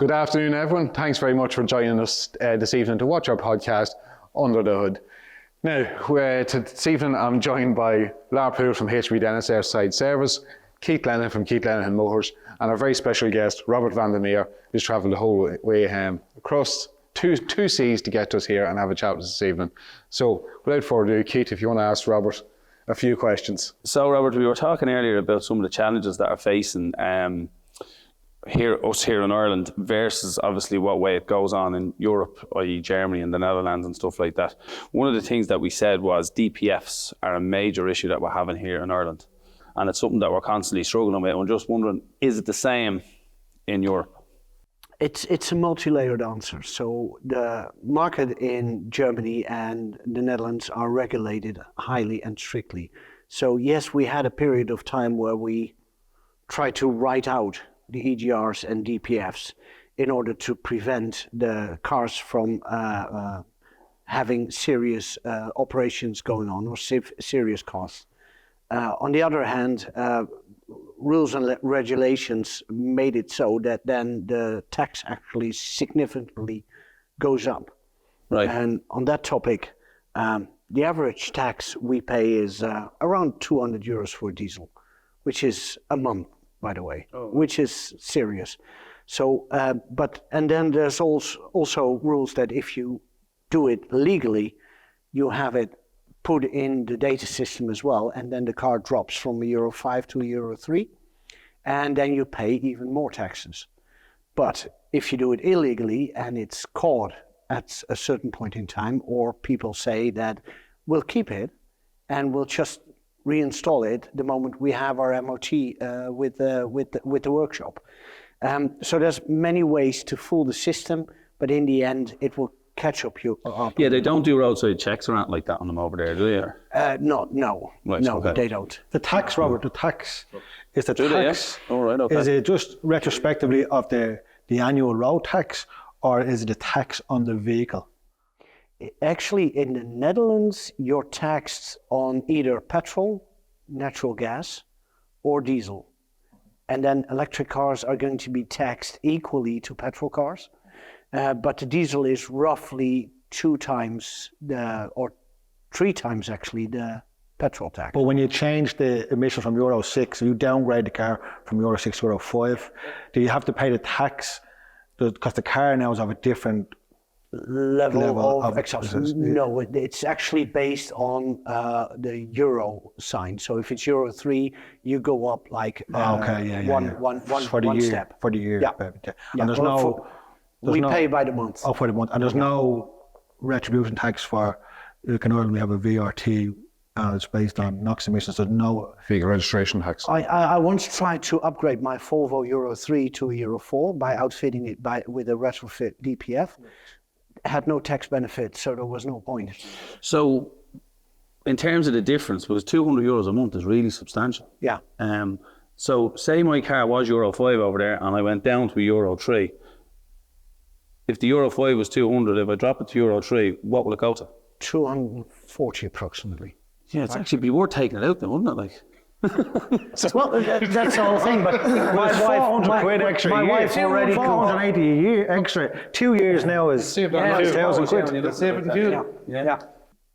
Good afternoon, everyone. Thanks very much for joining us this evening to watch our podcast, Under the Hood. Now, this evening I'm joined by Larr Poole from HB Dennis Airside Service, Keith Lenihan from Keith Lenihan Motors, and our very special guest, Robert Van Der Meer, who's travelled the whole way across two seas to get to us here and have a chat with us this evening. So, without further ado, Keith, if you want to ask Robert a few questions. So, Robert, we were talking earlier about some of the challenges that are facing here in Ireland versus obviously what way it goes on in Europe, i.e. Germany and the Netherlands and stuff like that. One of the things that we said was DPFs are a major issue that we're having here in Ireland. And it's something that we're constantly struggling with. I'm just wondering, is it the same in Europe? It's a multi-layered answer. So the market in Germany and the Netherlands are regulated highly and strictly. So yes, we had a period of time where we tried to write out the EGRs and DPFs in order to prevent the cars from having serious operations going on or serious costs. On the other hand, rules and regulations made it so that then the tax actually significantly goes up. Right. And on that topic, the average tax we pay is around €200 for diesel, which is a month, by the way, which is serious. So, and then there's also rules that if you do it legally, you have it put in the data system as well, and then the car drops from Euro 5 to Euro 3, and then you pay even more taxes. But if you do it illegally and it's caught at a certain point in time, or people say that we'll keep it and we'll just reinstall it the moment we have our MOT with the workshop. So there's many ways to fool the system, but in the end it will catch up you. Yeah, they don't do roadside checks or anything like that on them over there, do they? No, right, no, okay. They don't. The tax, Robert, is the Do they, tax. yeah? All right, okay. Is it just retrospectively of the annual road tax, or is it a tax on the vehicle? Actually, in the Netherlands, you're taxed on either petrol, natural gas, or diesel. And then electric cars are going to be taxed equally to petrol cars. But the diesel is roughly 2 times or 3 times actually the petrol tax. But when you change the emission from Euro 6, you downgrade the car from Euro 6 to Euro 5, do you have to pay the tax because the car now is of a different level of exhaust? No, it's actually based on the Euro sign. So if it's Euro 3, you go up like one step. For the year. Yeah. And there's we pay by the month. Oh, for the month. And there's no retribution tax for, you can only have a VRT and it's based on NOx emissions. There's no Vehicle registration tax. I once tried to upgrade my Volvo Euro 3 to Euro 4 by outfitting it with a retrofit DPF. Had no tax benefit, so there was no point. So, in terms of the difference, because €200 a month is really substantial. Yeah. So, say my car was Euro 5 over there and I went down to Euro 3. If the Euro 5 was 200, if I drop it to Euro 3, what will it go to? 240 approximately. Yeah, it's actually be worth taking it out then, wouldn't it? Like, Well, that's the whole thing. But my wife already 480 a year extra. 2 years now is 1,000 quid. Yeah.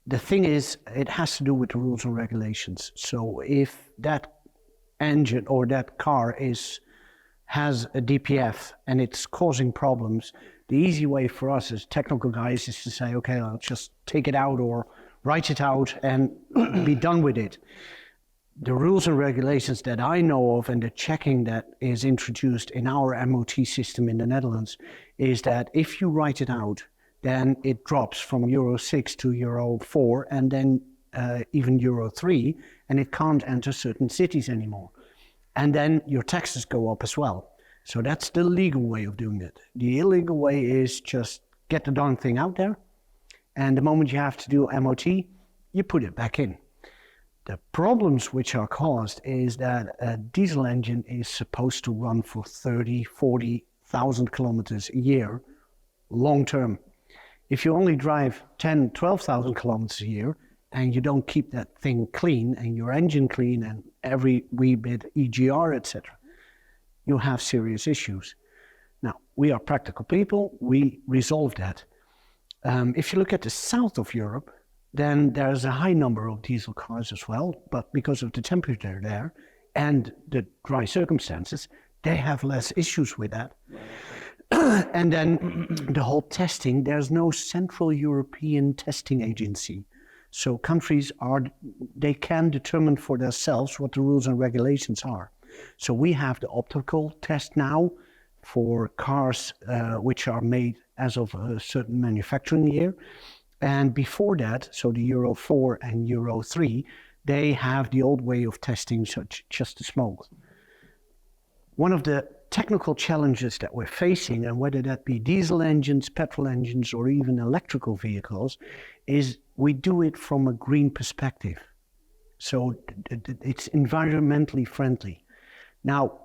The thing is, it has to do with the rules and regulations. So if that engine or that car has a DPF and it's causing problems, the easy way for us as technical guys is to say, okay, I'll just take it out or write it out and be done with it. The rules and regulations that I know of and the checking that is introduced in our MOT system in the Netherlands is that if you write it out, then it drops from Euro 6 to Euro 4 and then even Euro 3, and it can't enter certain cities anymore. And then your taxes go up as well. So that's the legal way of doing it. The illegal way is just get the darn thing out there, and the moment you have to do MOT, you put it back in. The problems which are caused is that a diesel engine is supposed to run for 30, 40,000 kilometers a year, long term. If you only drive 10, 12,000 kilometers a year and you don't keep that thing clean and your engine clean and every wee bit EGR, etc., you have serious issues. Now, we are practical people, we resolve that. If you look at the south of Europe, then there's a high number of diesel cars as well, but because of the temperature there and the dry circumstances, they have less issues with that. And then the whole testing, there's no central European testing agency. So countries they can determine for themselves what the rules and regulations are. So we have the optical test now for cars which are made as of a certain manufacturing year. And before that, so the Euro 4 and Euro 3, they have the old way of testing, such just the smoke. One of the technical challenges that we're facing, and whether that be diesel engines, petrol engines, or even electrical vehicles, is we do it from a green perspective. So it's environmentally friendly. Now,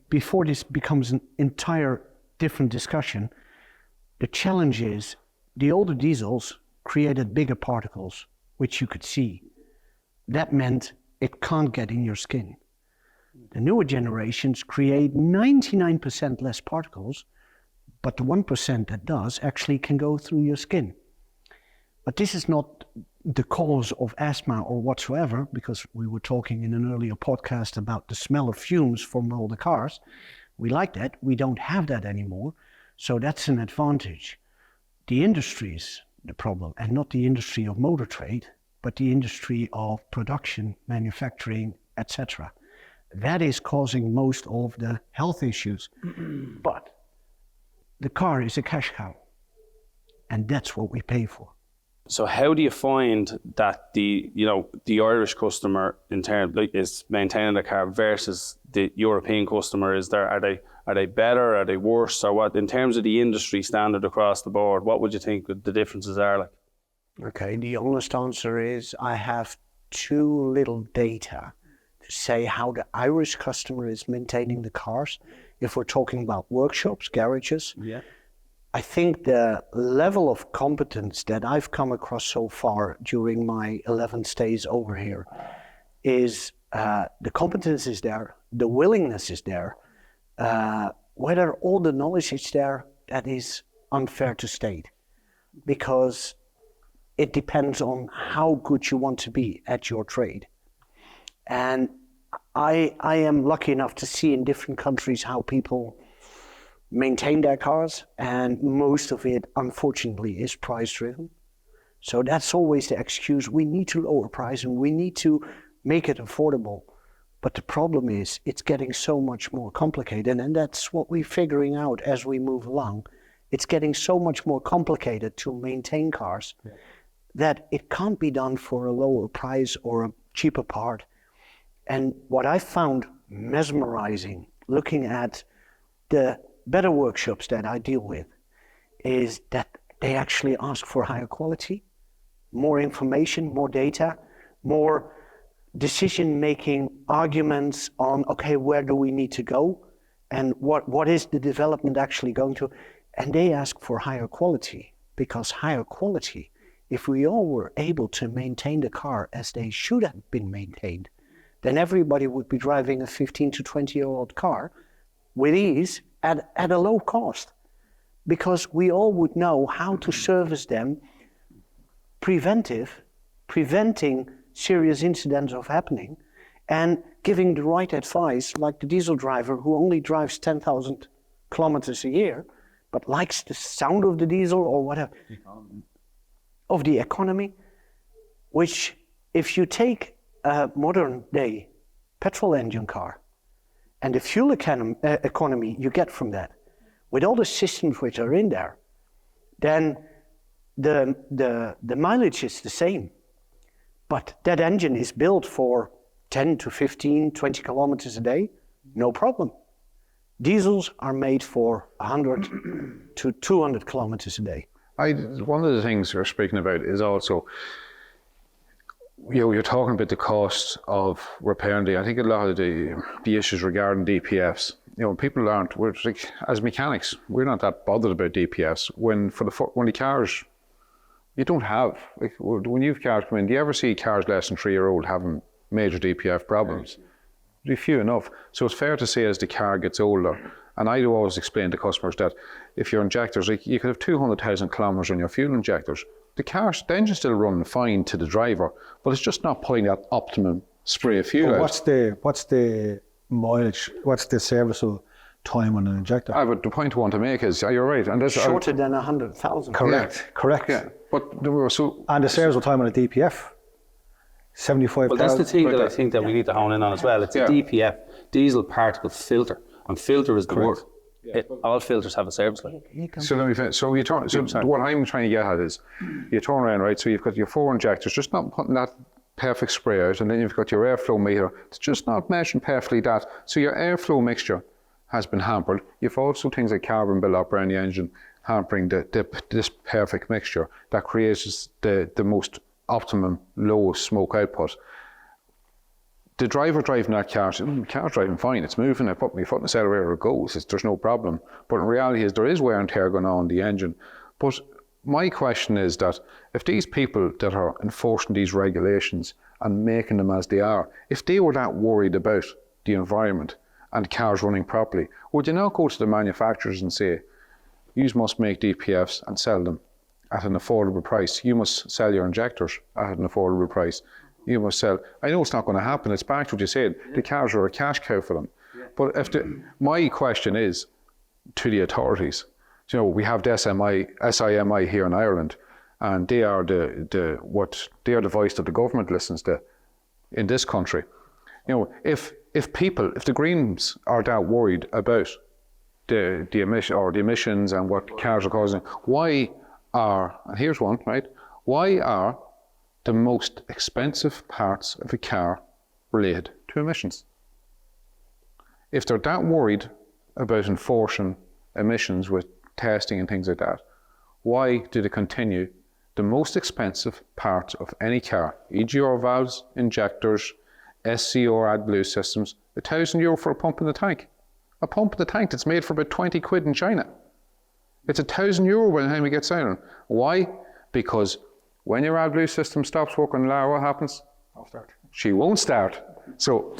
before this becomes an entire different discussion, the challenge is the older diesels created bigger particles, which you could see. That meant it can't get in your skin. The newer generations create 99% less particles, but the 1% that does actually can go through your skin. But this is not the cause of asthma or whatsoever, because we were talking in an earlier podcast about the smell of fumes from all the cars. We like that. We don't have that anymore. So that's an advantage. The industry is the problem, and not the industry of motor trade, but the industry of production, manufacturing, etc. That is causing most of the health issues. But the car is a cash cow, and that's what we pay for. So how do you find that the Irish customer in terms is maintaining the car versus the European customer? Are they better? Are they worse? Or what in terms of the industry standard across the board? What would you think the differences are like? Okay, the honest answer is I have too little data to say how the Irish customer is maintaining the cars. If we're talking about workshops, garages, I think the level of competence that I've come across so far during my 11 stays over here is the competence is there, the willingness is there. Whether all the knowledge is there, that is unfair to state, because it depends on how good you want to be at your trade. And I am lucky enough to see in different countries how people maintain their cars, and most of it, unfortunately, is price-driven. So that's always the excuse. We need to lower price and we need to make it affordable. But the problem is, it's getting so much more complicated, and that's what we're figuring out as we move along. It's getting so much more complicated to maintain cars that it can't be done for a lower price or a cheaper part. And what I found mesmerizing, looking at the better workshops that I deal with, is that they actually ask for higher quality, more information, more data, more decision-making arguments on, okay, where do we need to go? And what is the development actually going to? And they ask for higher quality, because higher quality, if we all were able to maintain the car as they should have been maintained, then everybody would be driving a 15 to 20-year-old car with ease at a low cost, because we all would know how to service them preventing serious incidents of happening, and giving the right advice, like the diesel driver who only drives 10,000 kilometers a year, but likes the sound of the diesel or whatever, of the economy, which if you take a modern day petrol engine car and the fuel economy you get from that, with all the systems which are in there, then the mileage is the same. But that engine is built for 10 to 15, 20 kilometers a day, no problem. Diesels are made for 100 to 200 kilometers a day. One of the things we're speaking about is also, you're talking about the cost of repairing. I think a lot of the issues regarding DPFs, people aren't, as mechanics, we're not that bothered about DPFs. When the cars, you don't have, when you've cars come in, do you ever see cars less than 3-year-old having major DPF problems? Few enough. So it's fair to say as the car gets older And I do always explain to customers that if your injectors, like you could have 200,000 kilometres on your fuel injectors, the engine's still running fine to the driver, but it's just not putting that optimum spray of fuel out. What's the mileage? What's the serviceable time on an injector? But the point I want to make is, you're right. And this, Shorter than 100,000. Correct. Yeah. But And the serviceable time on a DPF, 75,000. Well, that's the thing that I think that we need to hone in on as well. It's a DPF, diesel particle filter, and filter is the word. All filters have a service line. So let me finish. So what I'm trying to get at is, you turn around, right? So you've got your 4 injectors, just not putting that perfect spray out, and then you've got your airflow meter. It's just not measuring perfectly that. So your airflow mixture has been hampered. You've also things like carbon build-up around the engine hampering this perfect mixture that creates the most optimum low smoke output. The driver driving that car, the car's driving fine, it's moving, I put my foot in the accelerator, it goes, there's no problem. But in reality there is wear and tear going on in the engine. But my question is that if these people that are enforcing these regulations and making them as they are, if they were that worried about the environment and cars running properly, would you not go to the manufacturers and say, you must make DPFs and sell them at an affordable price. You must sell your injectors at an affordable price. You must sell. I know it's not going to happen. It's back to what you said. The cars are a cash cow for them. But my question is to the authorities. You know, we have the SIMI here in Ireland, and they are the voice that the government listens to in this country. You know, if the Greens are that worried about the emissions and what cars are causing, and here's one, right? Why are the most expensive parts of a car related to emissions? If they're that worried about enforcing emissions with testing and things like that, why do they continue the most expensive parts of any car, EGR valves, injectors, SCR AdBlue systems, €1,000 for a pump in the tank? A pump in the tank that's made for about 20 quid in China. It's €1,000 by the time it gets out. Why? Because when your AdBlue system stops working, Larr, what happens? I'll start. She won't start. So,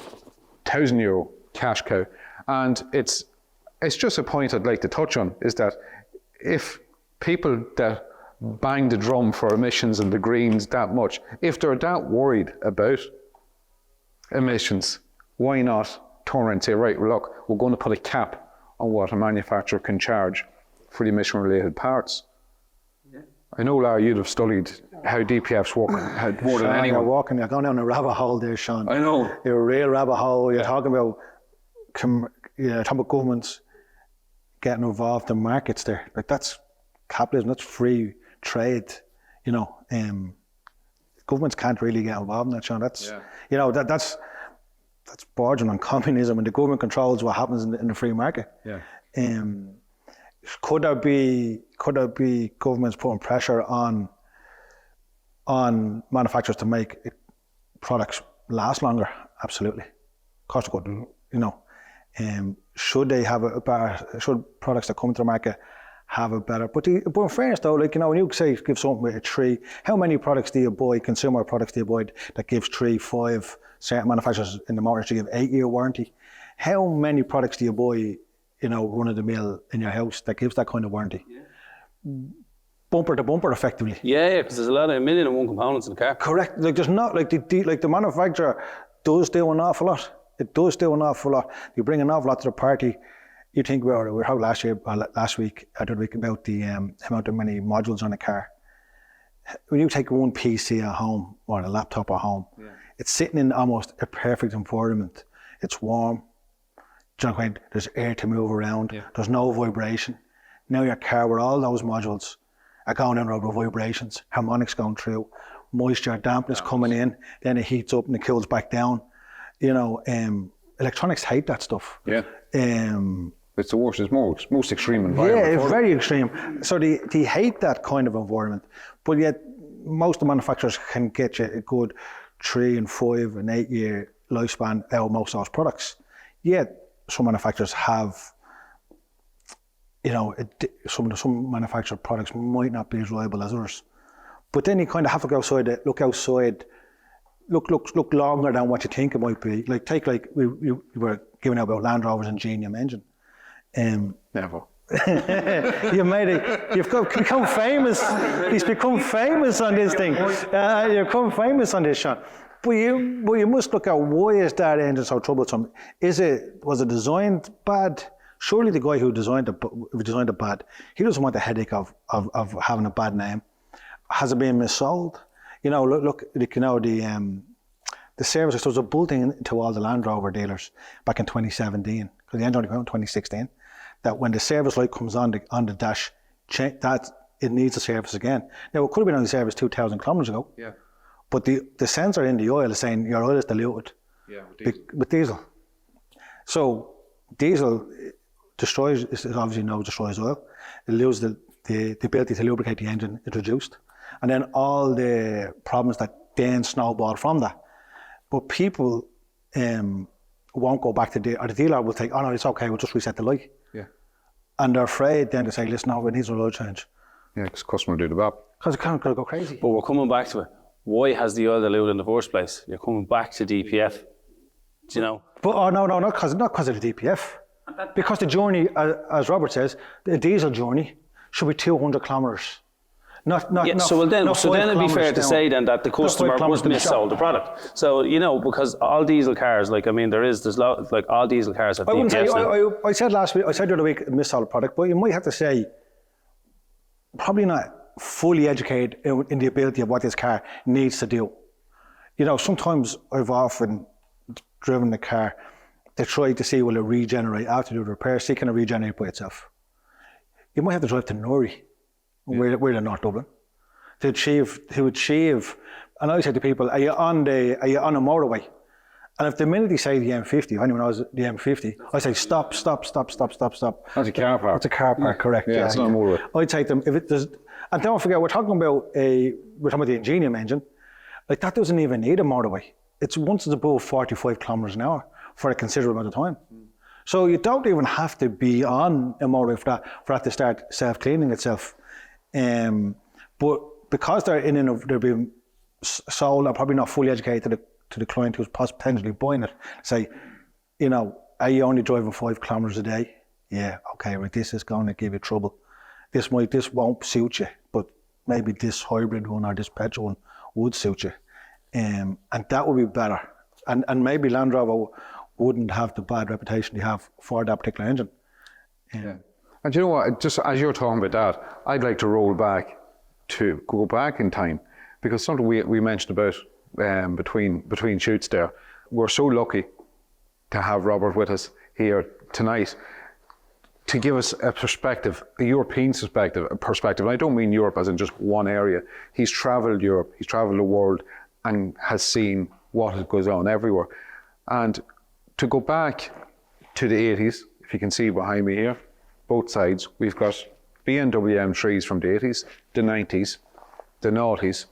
€1,000 cash cow. And it's just a point I'd like to touch on, is that if people that bang the drum for emissions and the Greens that much, if they're that worried about emissions, why not turn around and say, right, well, look, we're going to put a cap on what a manufacturer can charge for the emission-related parts. Yeah. I know, Larr, you'd have studied how DPFs work more than anyone. You're going down a rabbit hole there, Sean. I know. You're a real rabbit hole. You're talking about governments getting involved in markets there. Like, that's capitalism, that's free trade. You know, governments can't really get involved in that, Sean. That's, you know, that's bordering on communism, and the government controls what happens in the free market. Yeah. Could there be governments putting pressure on manufacturers to make products last longer? Absolutely. Of course they could, you know. Should they have should products that come into the market have a better, but in fairness though, like, you know, when you say give something with a 3, how many products do you buy, consumer products do you buy that gives 3, 5, certain manufacturers in the motor industry give 8-year warranty? How many products do you buy, you know, run of the mill in your house that gives that kind of warranty? Yeah. Bumper to bumper, effectively. Yeah, because there's a lot of 1,000,001 components in the car. Correct. Like, there's not, like, the manufacturer does do an awful lot. It does do an awful lot. You bring an awful lot to the party. You think about it. We were out last week, about the amount of many modules on a car. When you take one PC at home or a laptop at home, it's sitting in almost a perfect environment. It's warm. Do you know what I mean? There's air to move around. Yeah. There's no vibration. Now your car with all those modules are going in with vibrations, harmonics going through, moisture, dampness coming in, then it heats up and it cools back down. You know, electronics hate that stuff. Yeah. It's the worst. It's most extreme environment. Yeah, it's very extreme. So they hate that kind of environment. But yet, most of the manufacturers can get you a good 3 and 5 and 8-year lifespan out of most of those products. Yet, some manufacturers have, you know, some manufactured products might not be as reliable as others. But then you kind of have to go outside, look longer than what you think it might be. Like, we were giving out about Land Rover's Ingenium engine. Never. You've become famous. He's become famous on this thing. You've become famous on this, Sean. But you must look at why is that engine so troublesome? Was it designed bad? Surely the guy who designed it bad, he doesn't want the headache of having a bad name. Has it been missold? Look, the service, there was a bulletin to all the Land Rover dealers back in 2017, because the engine only came out in 2016, that when the service light comes on the dash, that it needs a service again. Now, it could have been on the service 2,000 kilometers ago. Yeah. But the sensor in the oil is saying your oil is diluted. Yeah, with diesel. So diesel destroys oil. It loses the ability to lubricate the engine is reduced. And then all the problems that then snowball from that. But people won't go back to the dealer will think, oh no, it's okay, we'll just reset the light. Yeah. And they're afraid then to say, listen, no, it needs a oil change. Yeah, because customer do the bab. Because it can't go crazy. But we're coming back to it. Why has the oil diluted in the first place? You're coming back to DPF. Do you know? But not because of the DPF. Because the journey, as Robert says, the diesel journey should be 200 kilometres. So then it'd be fair to say then that the customer was missold the product. So because all diesel cars, there's all diesel cars have DPFs. I said last week, the other week, missold the product, but you might have to say probably not fully educated in the ability of what this car needs to do. Sometimes I've often driven the car to try to see will it regenerate after the repair. See, can it regenerate by itself? You might have to drive to Newry. We're in North Dublin to achieve. And I say to people, are you on a motorway? And if the minute they say the M50, if anyone knows the M50, I say stop. That's a car park. It's a car park, correct? Yeah, it's not a motorway. I'd say to them, and don't forget, we're talking about the Ingenium engine. Like that doesn't even need a motorway. It's once it's above 45 kilometers an hour for a considerable amount of time. So you don't even have to be on a motorway for that to start self-cleaning itself. But because they're being sold and probably not fully educated to the client who's potentially buying it, say, are you only driving 5 kilometers a day? Yeah, okay, right, this is going to give you trouble. This won't suit you, but maybe this hybrid one or this petrol one would suit you. And that would be better. And maybe Land Rover wouldn't have the bad reputation they have for that particular engine. Yeah. And you know what, just as you're talking about that, I'd like to go back in time, because something we mentioned about between shoots there. We're so lucky to have Robert with us here tonight to give us a perspective, a European perspective. And I don't mean Europe as in just one area. He's travelled Europe, he's travelled the world and has seen what goes on everywhere. And to go back to the 80s, if you can see behind me here, both sides, we've got BMW M3s from the 80s, the 90s, the noughties.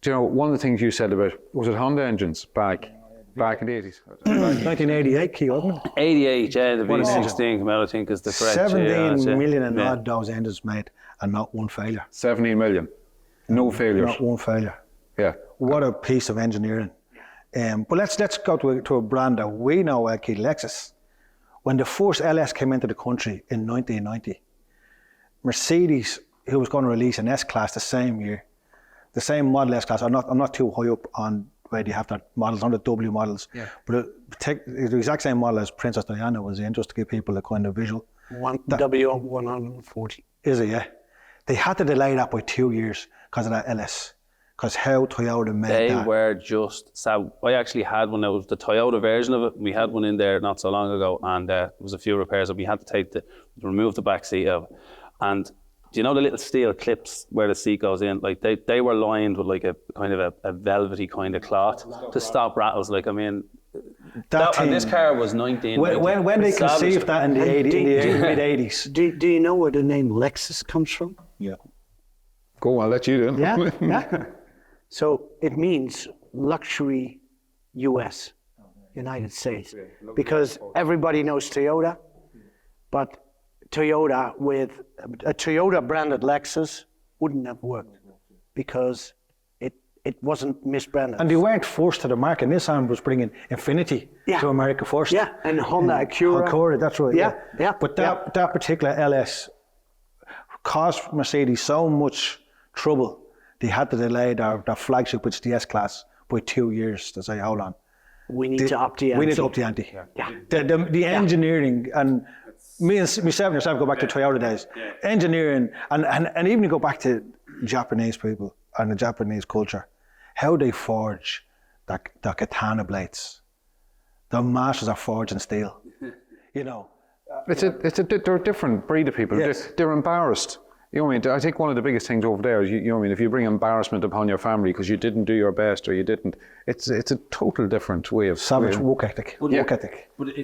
One of the things you said about, was it Honda engines back in the 80s? 1988, Keith, wasn't it? 88, yeah, the V16 came out, I think, is the correct. 17 million and odd those engines made, and not one failure. 17 million, no failures. Not one failure. Yeah. What a piece of engineering. But let's go to a brand that we know, Keith, Lexus. When the first LS came into the country in 1990, Mercedes, who was going to release an S-Class the same year, the same model S-Class, I'm not too high up on where they have that models, on the W models, but the exact same model as Princess Diana was in, just to give people a kind of visual. W140. Is it, yeah? They had to delay that by 2 years because of that LS. Because how Toyota made that. They were just sad. I actually had one, it was the Toyota version of it. We had one in there not so long ago, and there was a few repairs that we had to remove the back seat of. And do you know the little steel clips where the seat goes in? Like they were lined with like a kind of a velvety kind of cloth to stop rattles. Like, I mean, and this car was 19. When they conceived that in the mid-80s. Do you know where the name Lexus comes from? Yeah. Go on, I'll let you do it. Yeah. So it means luxury US, United States, because everybody knows Toyota, but Toyota with a Toyota branded Lexus wouldn't have worked because it wasn't misbranded. And they weren't forced to the market. Nissan was bringing Infiniti to America first. Yeah, and Honda Acura. Acura, that's right. Yeah. But that particular LS caused Mercedes so much trouble, they had to delay their flagship, which is the S-Class, by 2 years to say, hold on. We need to up the ante. We need to up the ante. Yeah. The engineering, and myself and yourself go back to Toyota days. Engineering, and even you go back to Japanese people and the Japanese culture, how they forge the katana blades. The masters are forging steel. You know. They're a different breed of people. Yes. They're embarrassed. You know what I mean? I think one of the biggest things over there is, you know what I mean, if you bring embarrassment upon your family because you didn't do your best or you didn't, it's a total different way of... Savage work ethic. Yeah.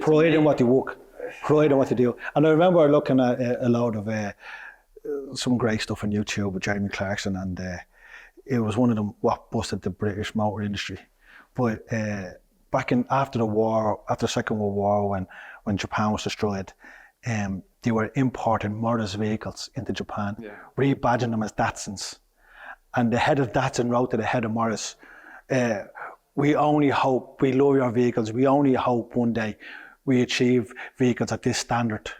Pride in what they work. Pride in what they do. And I remember looking at a load of some great stuff on YouTube with Jeremy Clarkson, and it was one of them what busted the British motor industry. But back after the Second World War, when Japan was destroyed, they were importing Morris vehicles into Japan, rebadging them as Datsuns. And the head of Datsun wrote to the head of Morris, we only hope, we love your vehicles, we only hope one day we achieve vehicles at this standard.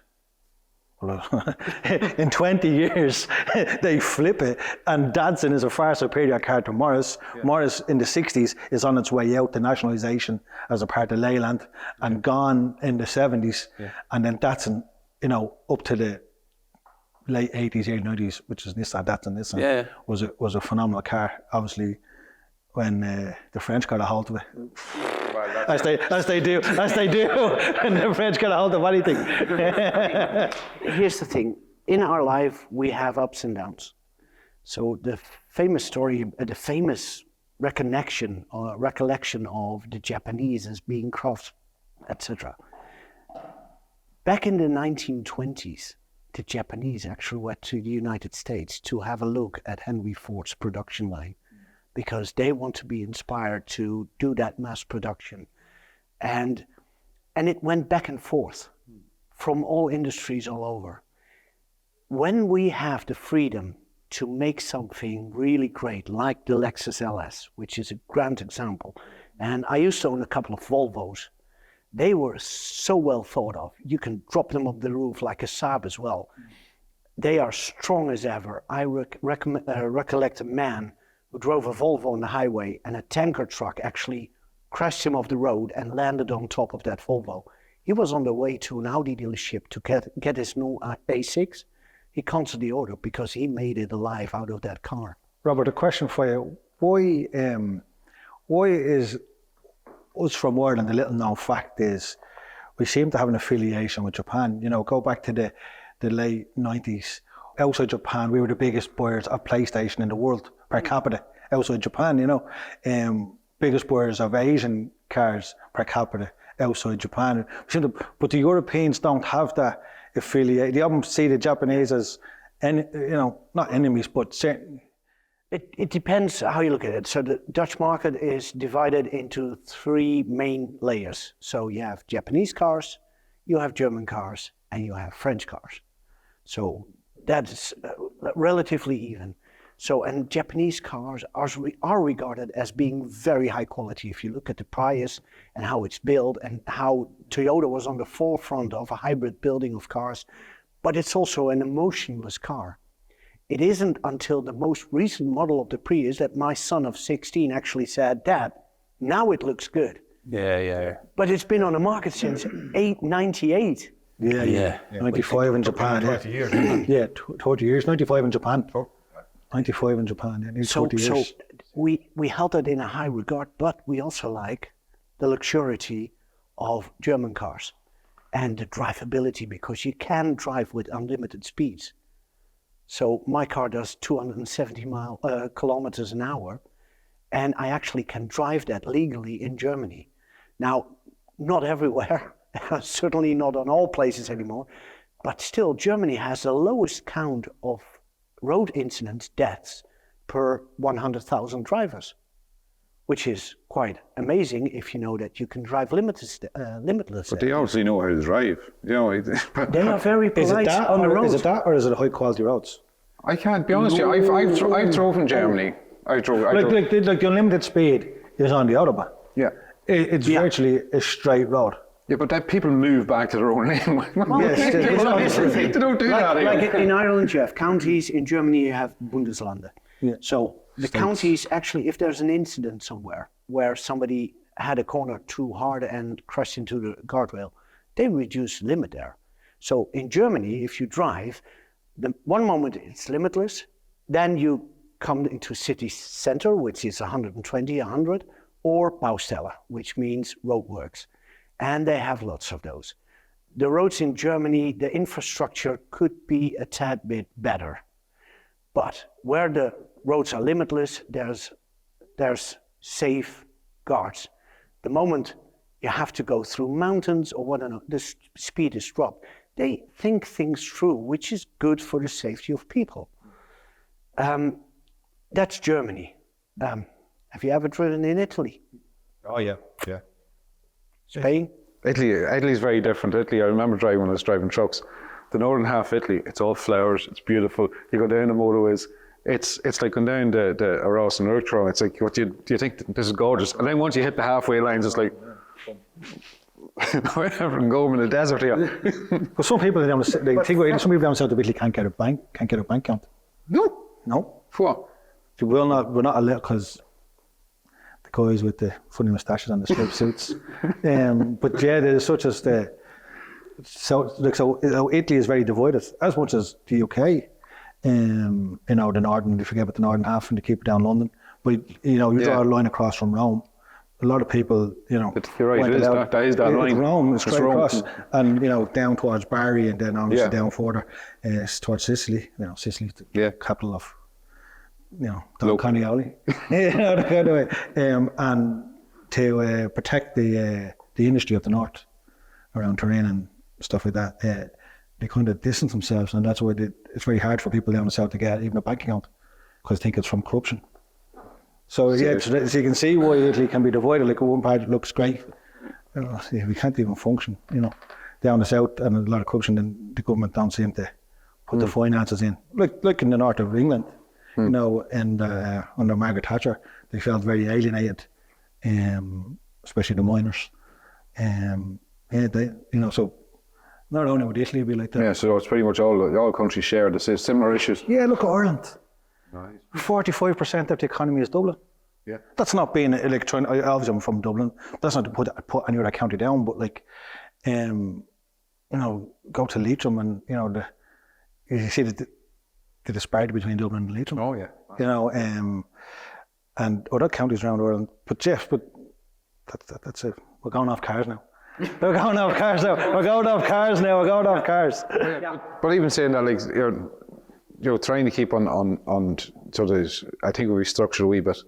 In 20 years, they flip it, and Datsun is a far superior car to Morris. Morris in the 60s is on its way out to nationalisation as a part of Leyland, and gone in the 70s, and then Datsun, you know, up to the late 80s, early 90s, which is Nissan, was a phenomenal car. Obviously, when the French got a hold of it, as they do, and the French got a hold of anything. Here's the thing: in our life, we have ups and downs. So the famous story, the famous recollection of the Japanese as being crafts, etc. Back in the 1920s, the Japanese actually went to the United States to have a look at Henry Ford's production line, because they want to be inspired to do that mass production. And it went back and forth from all industries all over. When we have the freedom to make something really great, like the Lexus LS, which is a grand example, and I used to own a couple of Volvos. They were so well thought of. You can drop them up the roof like a Saab as well. They are strong as ever. I recollect a man who drove a Volvo on the highway, and a tanker truck actually crashed him off the road and landed on top of that Volvo. He was on the way to an Audi dealership to get his new A6. He cancelled the order because he made it alive out of that car. Robert, a question for you. Why is us from Ireland, the little known fact is we seem to have an affiliation with Japan. You know, go back to the late 90s. Outside Japan, we were the biggest buyers of PlayStation in the world per capita. Outside Japan, you know, biggest buyers of Asian cars per capita outside Japan. But the Europeans don't have that affiliate. They often see the Japanese as, not enemies, but certain. It depends how you look at it. So the Dutch market is divided into three main layers. So you have Japanese cars, you have German cars, and you have French cars. So that's relatively even. So, and Japanese cars are regarded as being very high quality. If you look at the Prius and how it's built and how Toyota was on the forefront of a hybrid building of cars, but it's also an emotionless car. It isn't until the most recent model of the Prius that my son of 16 actually said, "Dad, now it looks good." Yeah. But it's been on the market since 98. Yeah. 95 in Japan. 30 years. Yeah, 30 years. 95 in Japan. 95 in Japan. Yeah, 30 years. So we held it in a high regard, but we also like the luxuriety of German cars and the drivability, because you can drive with unlimited speeds. So my car does 270 kilometers an hour, and I actually can drive that legally in Germany. Now, not everywhere, certainly not on all places anymore, but still Germany has the lowest count of road incidents, deaths, per 100,000 drivers, which is quite amazing if you know that you can drive limitless. But they obviously know how to drive. You know, they are very polite on the road. Is it that, or is it high quality roads? I can't be honest with you. I've drove in Germany. I drove. Like the unlimited speed is on the Autobahn. Yeah. It's virtually a straight road. Yeah, but that people move back to their own lane. Yes, They don't do that here. Like in Ireland, you have counties. In Germany, you have Bundesländer. Yeah. So the counties, actually, if there's an incident somewhere where somebody had a corner too hard and crashed into the guardrail, they reduce the limit there. So in Germany, if you drive, the one moment it's limitless, then you come into city center, which is 120, 100, or Baustelle, which means roadworks. And they have lots of those. The roads in Germany, the infrastructure could be a tad bit better. But where the roads are limitless, there's safeguards. The moment you have to go through mountains or whatnot, the speed is dropped. They think things through, which is good for the safety of people. That's Germany. Have you ever driven in Italy? Oh yeah. Spain? Italy's very different. Italy, I remember driving when I was driving trucks. The northern half of Italy, it's all flowers, it's beautiful. You go down the motorways, it's like going down the Ross and Urkrow. It's like, what do you think this is gorgeous? And then once you hit the halfway lines, it's like, whatever, and go in the desert here. But some people down some people down south of Italy can't get a bank account. No. What? We're not allowed because the guys with the funny moustaches and the striped suits. But yeah, there's such as so Italy is very divided, as much as the UK. The northern, they forget about the northern half and they keep it down London. But you draw a line across from Rome. A lot of people, But you're right, that is that line. Rome, it's straight Rome. across, and down towards Bari, and then obviously down further towards Sicily. Sicily's the capital of, Don Canioli. That kind of way. And to protect the industry of the north around Turin and stuff like that, they kind of distance themselves, and that's why it's very hard for people down the south to get even a bank account because they think it's from corruption. So so you can see why Italy can be divided. Like one part looks great, we can't even function. Down the south and a lot of corruption. Then the government don't seem to put the finances in, like in the north of England. And under Margaret Thatcher, they felt very alienated, especially the miners. So not only would Italy be like that. Yeah, so it's pretty much all countries share the similar issues. Yeah, look at Ireland. Right. 45% of the economy is Dublin. Yeah. That's not being obviously I'm from Dublin. That's not to put any other county down, but go to Leitrim and you see the disparity between Dublin and Leitrim. Oh yeah. And other counties around Ireland. But that's it. We're going off cars now. We're going off cars. Yeah. But even saying that, you're trying to keep on sort of, I think we restructured a wee bit.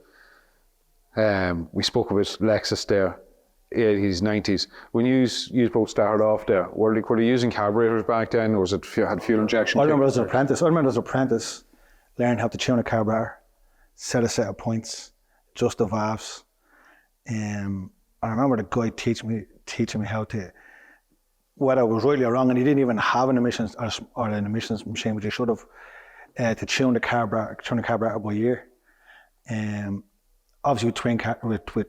We spoke about Lexus there, 80s, 90s. When you both started off there, were they using carburetors back then, or was it had fuel injection? I remember as an apprentice, learning how to tune a carburetor, set a set of points, adjust the valves. I remember the guy teaching me how to, whether it was rightly or wrong, and he didn't even have an emissions or an emissions machine, which he should have, to tune the carburetor by ear. Obviously with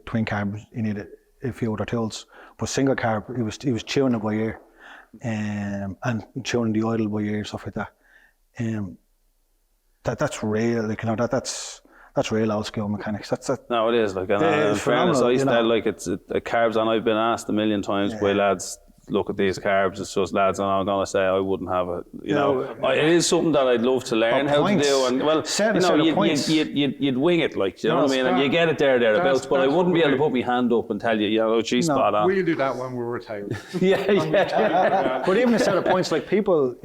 twin carbs, you need a few other tools, but single carb, he was tuning it by ear, and tuning the idle by ear, stuff like that. That's real, that's real old school mechanics. No, it is. In fairness, I said it's carbs, and I've been asked a million times by lads, look at these carbs. It's just lads, and I'm gonna say I wouldn't have it. It is something that I'd love to learn how to do. And you'd wing it, you know what I mean, and you get it thereabouts. But I wouldn't be able to put my hand up and tell you, she's spot on. We'll do that when we're retired. Yeah. But even a set of points like people,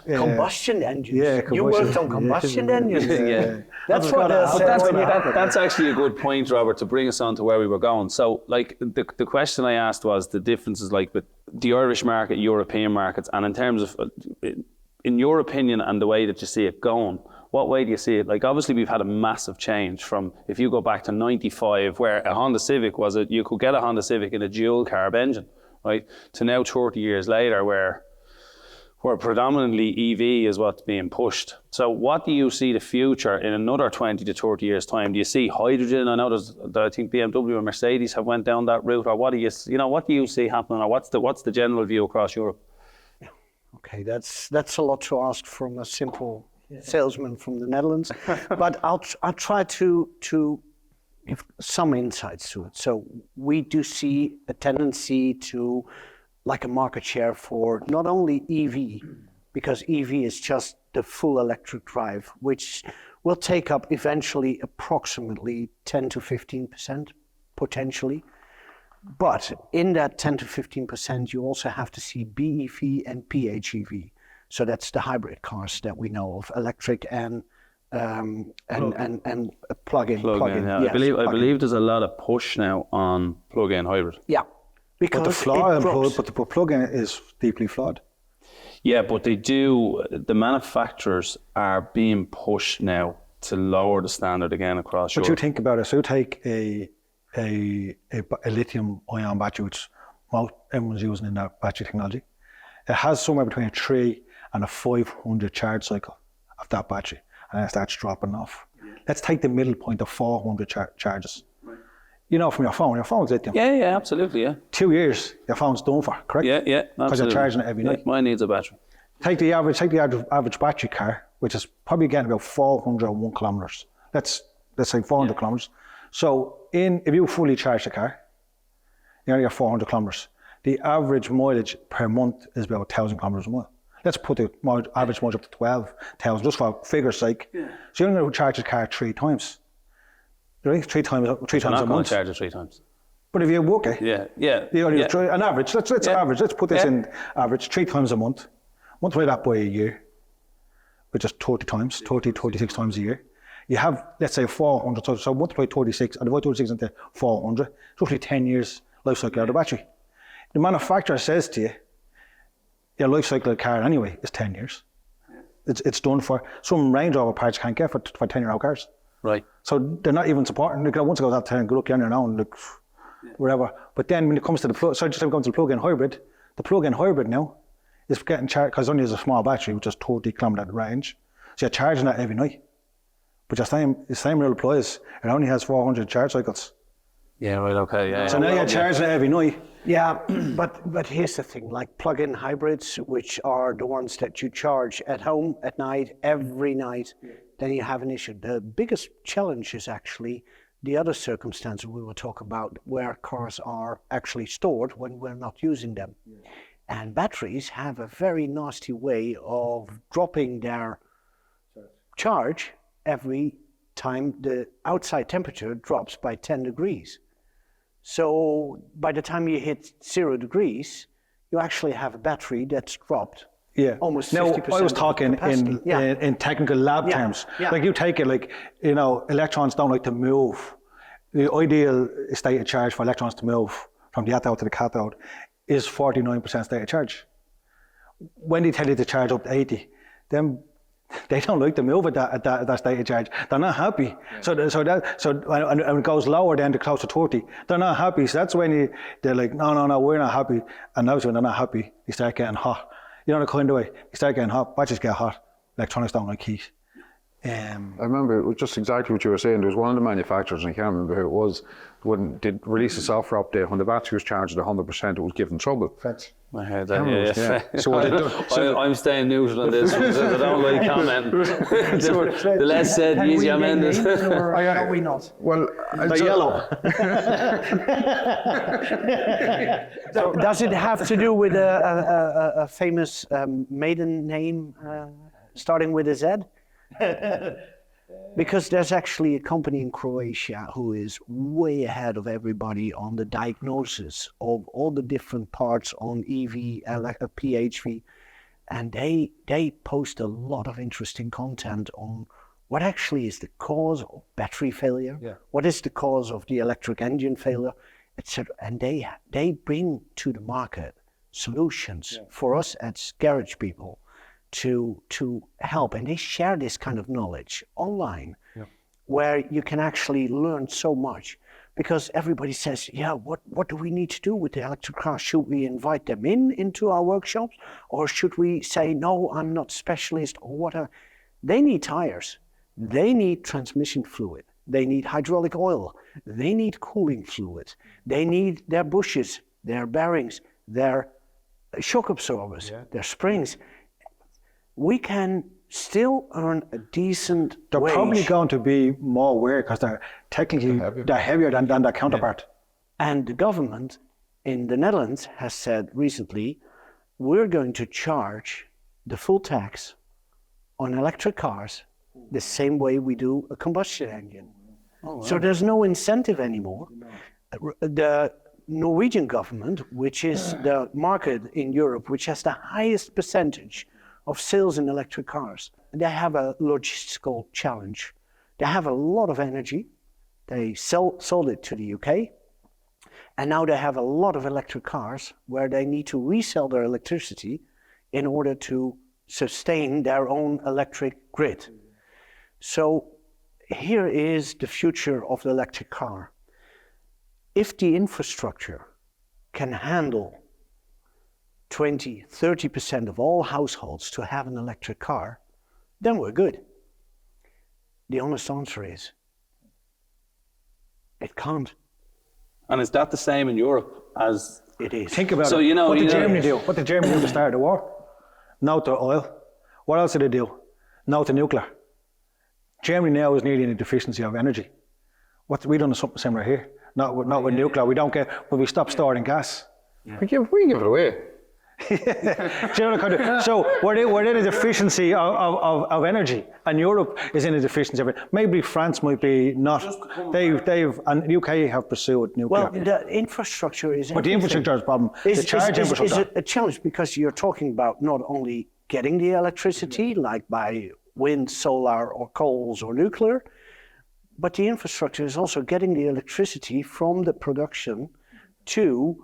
combustion engines. Yeah, you worked on combustion engines. Yeah. That's actually a good point, Robert, to bring us on to where we were going. So, the question I asked was the differences, with the Irish market, European markets, and in terms of, in your opinion and the way that you see it going, what way do you see it? Obviously we've had a massive change from, if you go back to 95, where a Honda Civic you could get a Honda Civic in a dual carb engine, right? To now 30 years later, where where predominantly EV is what's being pushed. So what do you see the future in another 20 to 30 years time? Do you see hydrogen? I know I think BMW and Mercedes have went down that route, or what do you see happening, or what's the general view across Europe? Okay, that's a lot to ask from a simple salesman from the Netherlands, but I'll try to give some insights to it. So we do see a tendency to like a market share for not only EV, because EV is just the full electric drive, which will take up eventually approximately 10 to 15% potentially. But in that 10 to 15%, you also have to see BEV and PHEV. So that's the hybrid cars that we know of, electric and plug-in. Yeah. Yes, I believe there's a lot of push now on plug-in hybrid. Yeah, because But the flaw in the plug-in is deeply flawed. Yeah, but the manufacturers are being pushed now to lower the standard again across But Europe. you think about it, so you take a lithium-ion battery, which everyone's using in that battery technology. It has somewhere between a 3 and a 500 charge cycle of that battery, and then it starts dropping off. Yeah. Let's take the middle point of 400 charges. Right. You know, from your phone's lithium. Yeah, absolutely, yeah. 2 years, your phone's done for, correct? Yeah, because you're charging it every night. Mine needs a battery. Take the average battery car, which is probably getting about 401 kilometers. Let's say 400 kilometers. So if you fully charge the car, you only get 400 kilometers. The average mileage per month is about 1,000 kilometers a month. Let's put the average mileage up to 12,000, just for figure's sake. Yeah. So you're going to charge the car 3 times. Right? Three times a month. I'm not going to charge it 3 times. But if you work it, an average. Let's average. Let's put this in average 3 times a month. Multiply that by a year, which is 36 times a year. You have, let's say, 400. So multiply 36 and divide 36 into 400. It's roughly 10 years life cycle of the battery. The manufacturer says to you, your life cycle of the car anyway is 10 years. It's done for. Some Range Rover parts can't get for 10-year-old cars. Right. So they're not even supporting. Once it goes out 10, good luck, you're on your own, whatever. But then when it comes to the plug-in hybrid, the plug-in hybrid now is getting charged, because it only has a small battery, which is 30 kilometre range. So you're charging that every night. But the same rule applies. It only has 400 charge cycles. Yeah, right, okay, yeah. So now you're charging it every night. Yeah, but here's the thing, like plug-in hybrids, which are the ones that you charge at home, at night, every night, then you have an issue. The biggest challenge is actually the other circumstance we will talk about, where cars are actually stored when we're not using them. Yeah. And batteries have a very nasty way of dropping their charge every time the outside temperature drops by 10 degrees. So by the time you hit 0 degrees, you actually have a battery that's dropped almost 50%. I was talking in technical lab terms. Yeah. Like you take it, electrons don't like to move. The ideal state of charge for electrons to move from the anode to the cathode is 49% state of charge. When they tell you to charge up to 80, then they don't like to move at that state of charge. They're not happy. Yeah. So when it goes lower then to close to 30, they're not happy. So that's when they're like, no, we're not happy. And now when they're not happy, they start getting hot. You know the kind of way, you start getting hot, batteries get hot, electronics don't like heat. I remember it was just exactly what you were saying. There was one of the manufacturers, and I can't remember who it was, when they released a software update, when the battery was charged at 100%, it was giving trouble. French. I heard that, yeah. So what I'm staying neutral on this because I don't like commenting. The less said, the easier mended. Or are we not? Well, the yellow. So does it have to do with a famous maiden name starting with a Z? Because there's actually a company in Croatia who is way ahead of everybody on the diagnosis of all the different parts on EV, PHV, and they post a lot of interesting content on what actually is the cause of battery failure, what is the cause of the electric engine failure, etc. And they bring to the market solutions for us as garage people to help, and they share this kind of knowledge online, where you can actually learn so much. because everybody says, yeah, what do we need to do with the electric cars? Should we invite them into our workshops, or should we say, no, I'm not specialist, or whatever? They need tires. They need transmission fluid. They need hydraulic oil. They need cooling fluid. They need their bushes, their bearings, their shock absorbers, their springs. We can still earn a decent They're wage. probably going to be more wear because they're technically they're heavier than their counterpart. And the government in the Netherlands has said recently, we're going to charge the full tax on electric cars the same way we do a combustion engine. Oh, wow. So there's no incentive anymore. The Norwegian government, which is the market in Europe which has the highest percentage of sales in electric cars, they have a logistical challenge. They have a lot of energy. They sold it to the UK. And now they have a lot of electric cars where they need to resell their electricity in order to sustain their own electric grid. So here is the future of the electric car. If the infrastructure can handle 20, 30% of all households to have an electric car, then we're good. The honest answer is, it can't. And is that the same in Europe as it is? Think about so, it. You know, what did Germany do? What did Germany do to start the war? No to oil. What else did they do? No to nuclear. Germany now is nearly in a deficiency of energy. We done something similar here. Not with nuclear. We don't get, but we stop storing gas. We give it away. Do you know, kind of, so we're in a deficiency of energy, and Europe is in a deficiency of it. Maybe France might be not. They've and UK have pursued nuclear. Well, the infrastructure is. But the infrastructure is a problem. The charge infrastructure is a challenge because you're talking about not only getting the electricity, like by wind, solar, or coals or nuclear, but the infrastructure is also getting the electricity from the production to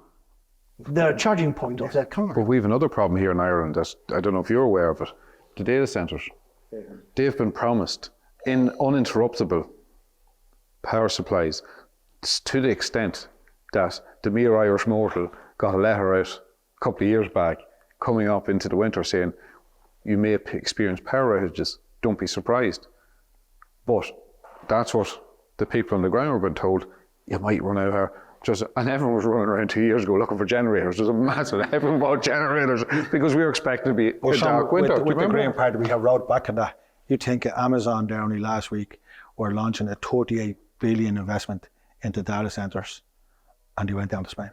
the charging point of that car. But we have another problem here in Ireland that I don't know if you're aware of it. The data centres, they've been promised in uninterruptible power supplies to the extent that the mere Irish mortal got a letter out a couple of years back coming up into the winter saying you may experience power outages, don't be surprised. But that's what the people on the ground were being told, you might run out of power. And everyone was running around 2 years ago looking for generators. There's a massive, everyone bought generators because we were expecting to be a dark winter. With the Green Party, we have rode back on that. You think Amazon there only last week were launching a 38 billion investment into data centres, and they went down to Spain.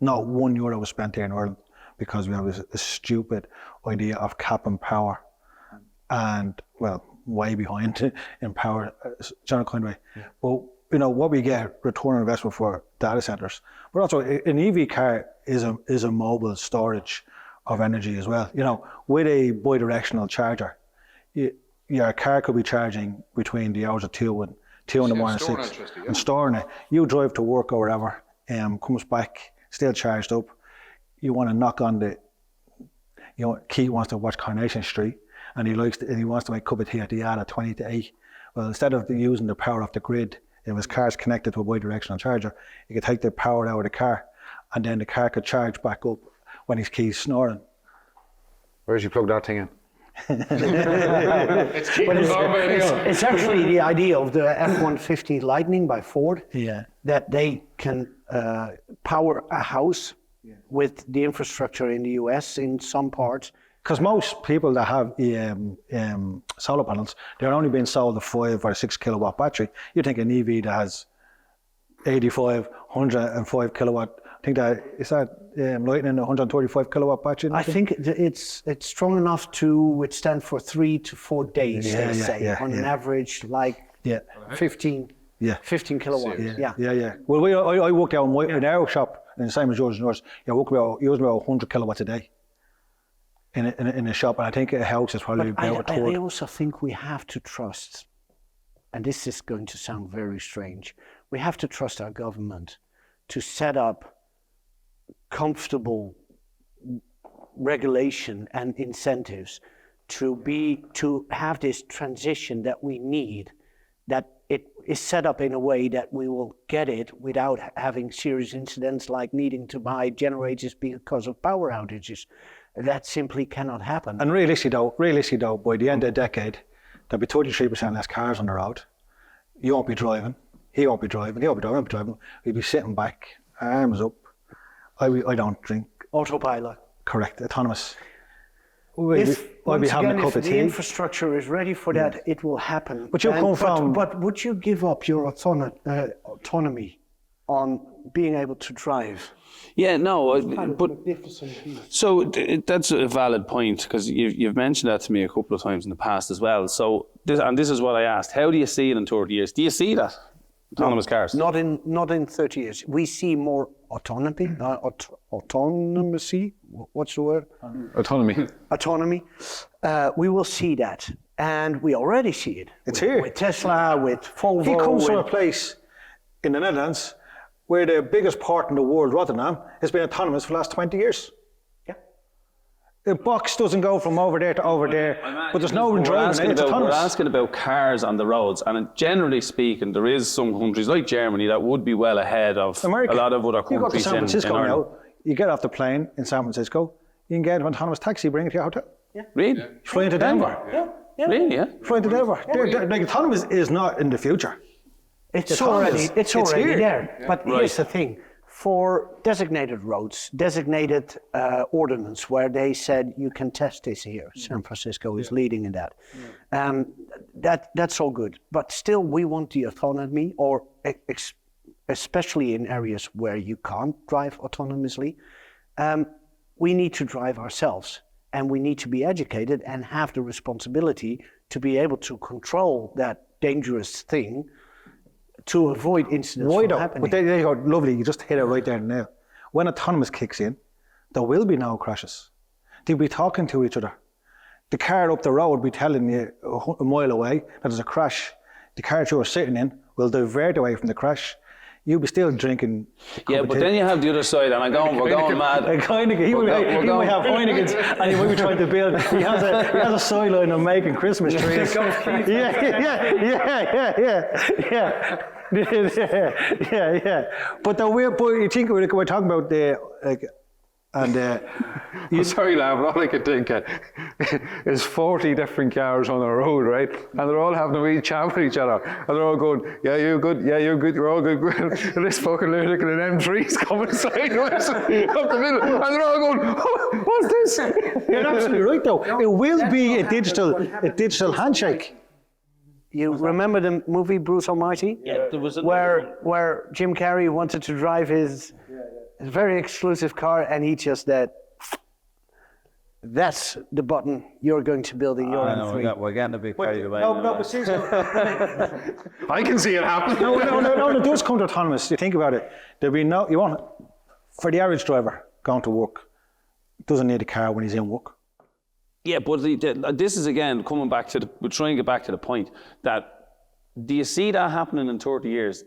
Not €1 was spent here in Ireland because we have this stupid idea of capping power, and well, way behind in power, John Conway. Yeah. But you know what we get return on investment for data centers, but also an EV car is a mobile storage of energy as well. You know, with a bidirectional charger, your car could be charging between the hours of 2 in the morning, 6, and storing it. You drive to work or wherever, comes back still charged up. You want to knock on the, you know, Keith wants to watch Coronation Street, and he wants to make a cup of tea at the yard at 20 to 8. Well, instead of using the power of the grid, if his car's connected to a bidirectional charger, he could take the power out of the car, and then the car could charge back up when his key's snoring. Where's you plug that thing in? It's actually the idea of the F-150 Lightning by Ford, that they can power a house with the infrastructure in the US in some parts. Because most people that have solar panels, they're only being sold a 5 or 6 kilowatt battery. You think an EV that has 85, 105 kilowatt, I think that, is that Lightning 135 kilowatt battery? I think it's strong enough to withstand for 3 to 4 days, they say, on an average, like 15 kilowatts. Yeah. Well, I worked out in our shop, in the same as yours and yours, using about 100 kilowatts a day. In a shop, and I think a house is probably about a third. I also think we have to trust, and this is going to sound very strange, we have to trust our government to set up comfortable regulation and incentives to have this transition that we need, that it is set up in a way that we will get it without having serious incidents like needing to buy generators because of power outages. That simply cannot happen. And realistically though, by the end of the decade, there'll be 33% less cars on the road. You won't be driving. He won't be driving. He won't be driving. I won't be driving. We'll be sitting back, arms up. I don't drink. Autopilot. Correct. Autonomous. I'll be having a cup of tea. If the infrastructure is ready for that, it will happen. But you come from. But would you give up your autonomy on being able to drive? Yeah, no, but so that's a valid point, because you've mentioned that to me a couple of times in the past as well. So this is what I asked: how do you see it in 30 years? Do you see that autonomous cars? Not in 30 years. We see more autonomy. Autonomy. What's the word? Autonomy. Autonomy. We will see that, and we already see it. It's here with Tesla, with Volvo. He comes from a place in the Netherlands where the biggest port in the world, Rotterdam, has been autonomous for the last 20 years. Yeah. The box doesn't go from over there to over there, but there's no one driving it. It's autonomous. We're asking about cars on the roads, and generally speaking, there is some countries like Germany that would be well ahead of America. A lot of other countries. You go to San Francisco in now, you get off the plane in San Francisco, you can get an autonomous taxi, bring it to your hotel. Yeah. Really? You fly into Denver. Yeah. Really? Yeah. Fly into Denver. Like, autonomous is not in the future. It's already here. there. Yeah. But here's the thing. For designated roads, designated ordinance where they said you can test this here. San Francisco is leading in that. That's all good. But still, we want the autonomy, or especially in areas where you can't drive autonomously, we need to drive ourselves. And we need to be educated and have the responsibility to be able to control that dangerous thing to avoid incidents from happening. But there you go, lovely, you just hit it right there and now. When autonomous kicks in, there will be no crashes. They'll be talking to each other. The car up the road will be telling you a mile away that there's a crash. The car you are sitting in will divert away from the crash. You'll be still drinking. Yeah, but then you have the other side, and we're going mad. He might have Heineken's, and he might be trying to build. He has a sideline of making Christmas trees. Yeah. But you think we're talking about the I'm sorry, lad, but all I could think of is 40 different cars on the road, right? And they're all having a wee chat with each other. And they're all going, yeah, you're good, you're all good. And this fucking lunatic and an M3's coming sideways up the middle. And they're all going, oh, what's this? You're absolutely right, though. It will be a digital handshake. You remember the movie Bruce Almighty? Yeah, there was where Jim Carrey wanted to drive his very exclusive car, and he just said, "That's the button you're going to build in your M3." We're getting a bit carried away. No, but seriously. I can see it happen. No, it does come to autonomous. You think about it. There'll be for the average driver going to work, doesn't need a car when he's in work. Yeah, but this is again coming back to we're trying to get back to the point that. Do you see that happening in 30 years?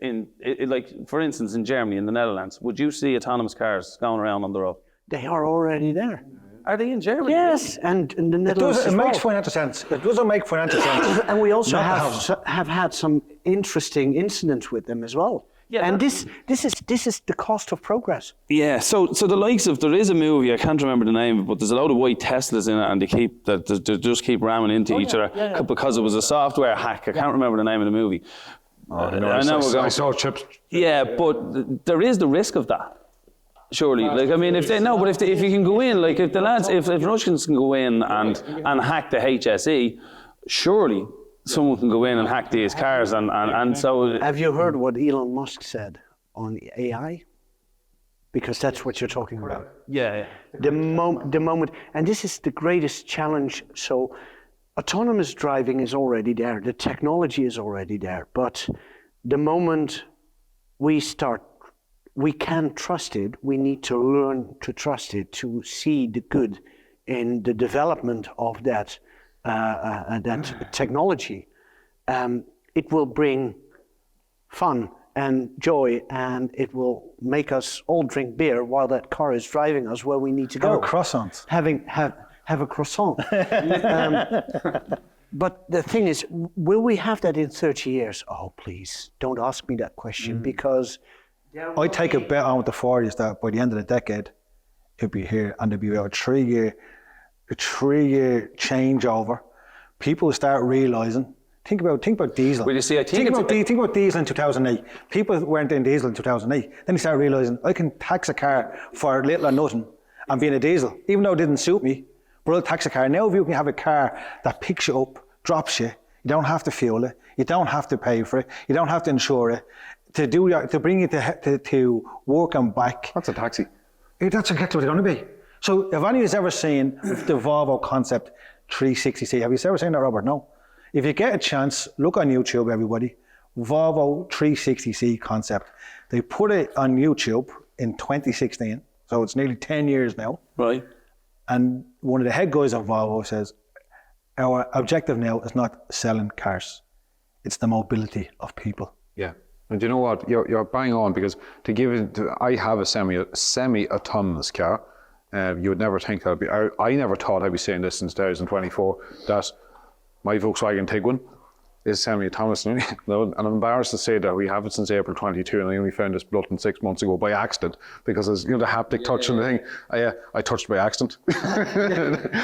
Like, for instance, in Germany, in the Netherlands, would you see autonomous cars going around on the road? They are already there. Are they in Germany? Yes, and in the Netherlands It makes financial sense. It doesn't make financial sense. And we also have had some interesting incidents with them as well. Yeah, and this is the cost of progress. Yeah, so the likes of, there is a movie, I can't remember the name, but there's a load of white Teslas in it, and they just keep ramming into each other because it was a software hack. I can't remember the name of the movie. I saw chips. Yeah, but there is the risk of that. Surely, like, I mean, if you can go in, like, if the lads, if Russians can go in and hack the HSE, surely someone can go in and hack these cars, and so. Have you heard what Elon Musk said on AI? Because that's what you're talking about. Yeah. The moment, and this is the greatest challenge. So, autonomous driving is already there. The technology is already there. But the moment we can trust it. We need to learn to trust it, to see the good in the development of that technology. It will bring fun and joy, and it will make us all drink beer while that car is driving us where we need to go. Have a croissant. Have a croissant. But the thing is, will we have that in 30 years? Oh, please, don't ask me that question because... I take a bet on with the 40s that by the end of the decade, it'll be here and there'll be about a three-year changeover. People will start realising. Think about diesel. Well, you see, I think think about diesel in 2008. People weren't in diesel in 2008. Then they started realising I can tax a car for little or nothing and be in a diesel, even though it didn't suit me. But I'll tax a car. Now if you can have a car that picks you up, drops you, you don't have to fuel it, you don't have to pay for it, you don't have to insure it, to bring you to work and back. That's a taxi. That's exactly what it's going to be. So if anyone's ever seen the Volvo Concept 360C, have you ever seen that, Robert? No. If you get a chance, look on YouTube, everybody. Volvo 360C Concept. They put it on YouTube in 2016, so it's nearly 10 years now. Right. And one of the head guys at Volvo says, our objective now is not selling cars. It's the mobility of people. Yeah. And you know what? You're bang on, because to give it, I have a semi-autonomous car. You would never think I'd be. I never thought I'd be saying this since 2024 that my Volkswagen Tiguan is semi-autonomous. And I'm embarrassed to say that we have it since April 22, and I only found this button 6 months ago by accident, because it's, the haptic touch and the thing. I touched by accident,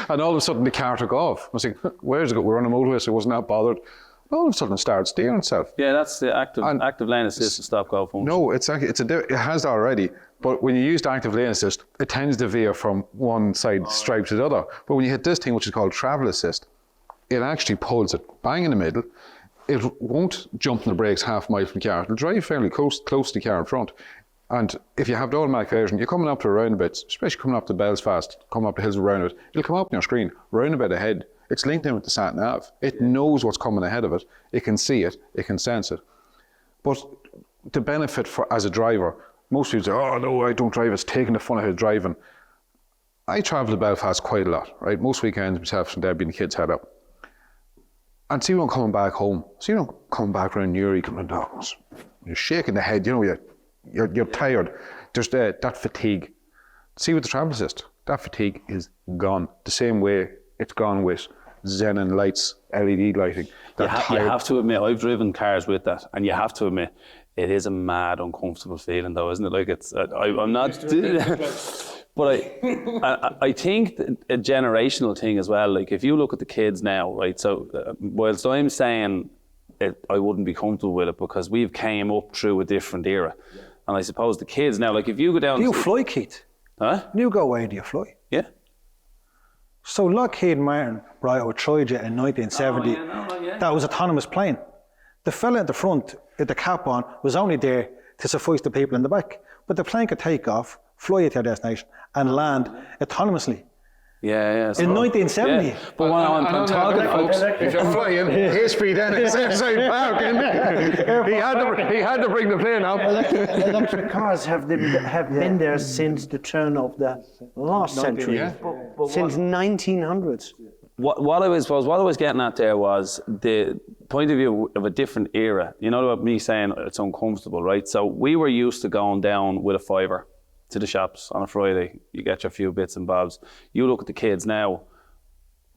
and all of a sudden the car took off. I was like, where's it go? We're on a motorway, so I wasn't that bothered. All of a sudden it started steering itself. Yeah, that's the active lane assist and stop-go function. No, it has that already. But when you use the active lane assist, it tends to veer from one side stripe to the other. But when you hit this thing, which is called travel assist, it actually pulls it bang in the middle. It won't jump on the brakes half a mile from the car. It'll drive fairly close to the car in front. And if you have the automatic version, you're coming up to a roundabout, especially coming up to Belfast, coming up the hills of roundabout, it'll come up on your screen, roundabout ahead. It's linked in with the sat nav. It knows what's coming ahead of it. It can see it. It can sense it. But the benefit as a driver, most people say, oh no, I don't drive. It's taking the fun out of driving. I travel to Belfast quite a lot, right? Most weekends, myself and Debbie and the kids head up. And see when I'm coming back home. See when I'm coming back around Newry, coming down, you're shaking the head. You're tired. There's that fatigue. See with the travel assist, that fatigue is gone. The same way it's gone with xenon lights, LED lighting. You have to admit, I've driven cars with that, and you have to admit, it is a mad, uncomfortable feeling, though, isn't it? Like it's, I'm not, but I think a generational thing as well. Like if you look at the kids now, right? So whilst I'm saying I wouldn't be comfortable with it because we've came up through a different era, and I suppose the kids now, like if you go down, do you fly, Keith? Huh? Do you go away? Do you fly? Yeah. So Lockheed Martin brought out a Trijet in 1970. That was autonomous plane. The fella at the front, with the cap on, was only there to suffice the people in the back. But the plane could take off, fly you to your destination, and land autonomously. Yeah. In 1970. Yeah. But when I'm talking, folks, if you're flying, Airside Dennis, Airside Park, he had to bring the plane up. Electric cars have been there since the turn of the last century, since 1900s. What I was getting at there was the point of view of a different era. You know about me saying it's uncomfortable, right? So we were used to going down with a fiver to the shops on a Friday. You get your few bits and bobs. You look at the kids now,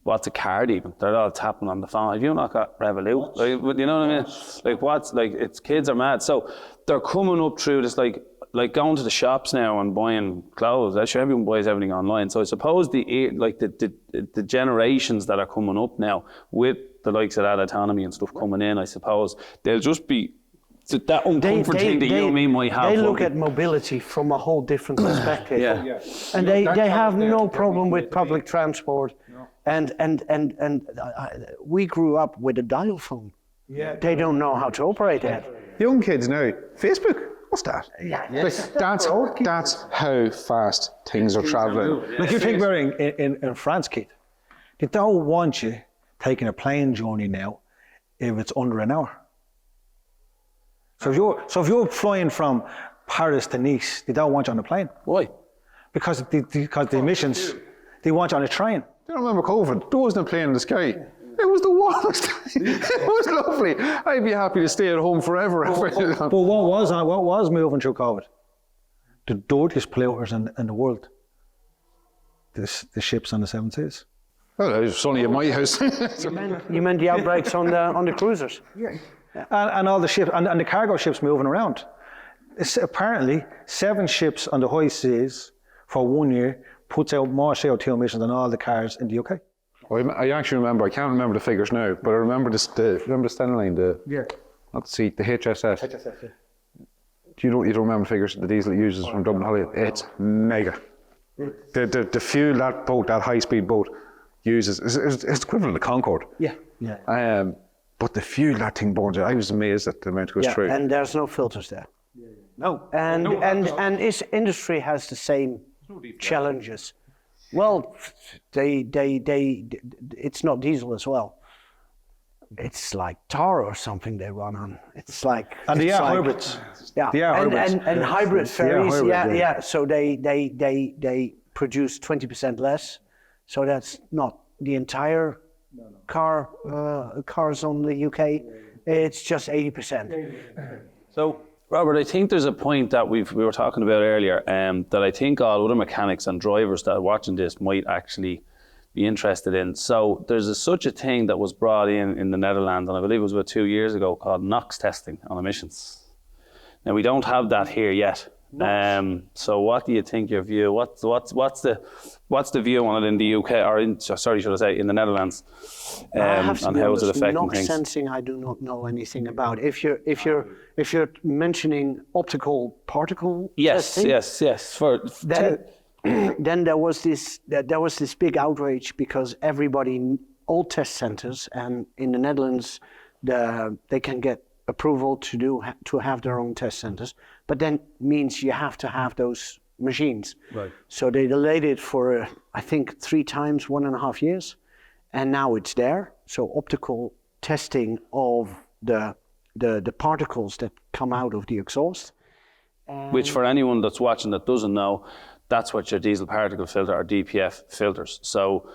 what's a card even? They're all tapping on the phone. Have you not got Revolut? Like, you know what I mean? It's kids are mad. So they're coming up through this like going to the shops now and buying clothes. Actually, everyone buys everything online. So I suppose the generations that are coming up now with the likes of that autonomy and stuff coming in, I suppose they'll just be that uncomfort thing that you and me might have. They look at mobility from a whole different perspective. And they have no problem with public transport. No. And we grew up with a dial phone. Yeah. They don't know how to operate that. Young kids now, Facebook. What's that? That's how fast things are travelling. Like you think about it in France, Keith, they don't want you taking a plane journey now if it's under an hour. So if you're flying from Paris to Nice, they don't want you on a plane. Why? Because the emissions, they want you on a train. Do you remember COVID? There wasn't a plane in the sky. It was the warmest. It was lovely. I'd be happy to stay at home forever. But what was moving through COVID? The dirtiest polluters in the world. The ships on the 7 seas. Well, it's only at my house. You meant the outbreaks on the cruisers? Yeah. And all the ships, and the cargo ships moving around. It's apparently 7 ships on the high seas for 1 year puts out more CO2 emissions than all the cars in the UK. I actually remember, I can't remember the figures now, but I remember remember the Stena Line, not the seat, the HSS. HSS, yeah. You don't remember the figures the diesel it uses from Dublin Holiday? It's mega. The fuel that high-speed boat uses is equivalent to Concorde. Yeah. But the fuel that thing burns, I was amazed at the amount it goes through. And there's no filters there. No. And this industry has the same challenges. Well, it's not diesel as well. It's like tar or something they run on. It's like... And they are hybrids. Yeah, they are hybrids. And hybrid ferries, hybrid, yeah. So they produce 20% less. So that's not the entire cars on the UK. It's just 80%. So, Robert, I think there's a point that we were talking about earlier that I think all other mechanics and drivers that are watching this might actually be interested in. So there's such a thing that was brought in the Netherlands, and I believe it was about 2 years ago, called NOx testing on emissions. Now we don't have that here yet. So what do you think your view? What's the view on it in the UK, or in the Netherlands? And how is it affecting NOx things? sensing, I do not know anything about. If you're mentioning optical particle testing, yes. Then there was this big outrage because all test centers, and in the Netherlands, they can get approval to have their own test centers, but then means you have to have those machines. Right. So they delayed it for I think 3 times, 1.5 years, and now it's there. So optical testing of the particles that come out of the exhaust. Which, for anyone that's watching that doesn't know, that's what your diesel particle filter or DPF filters. So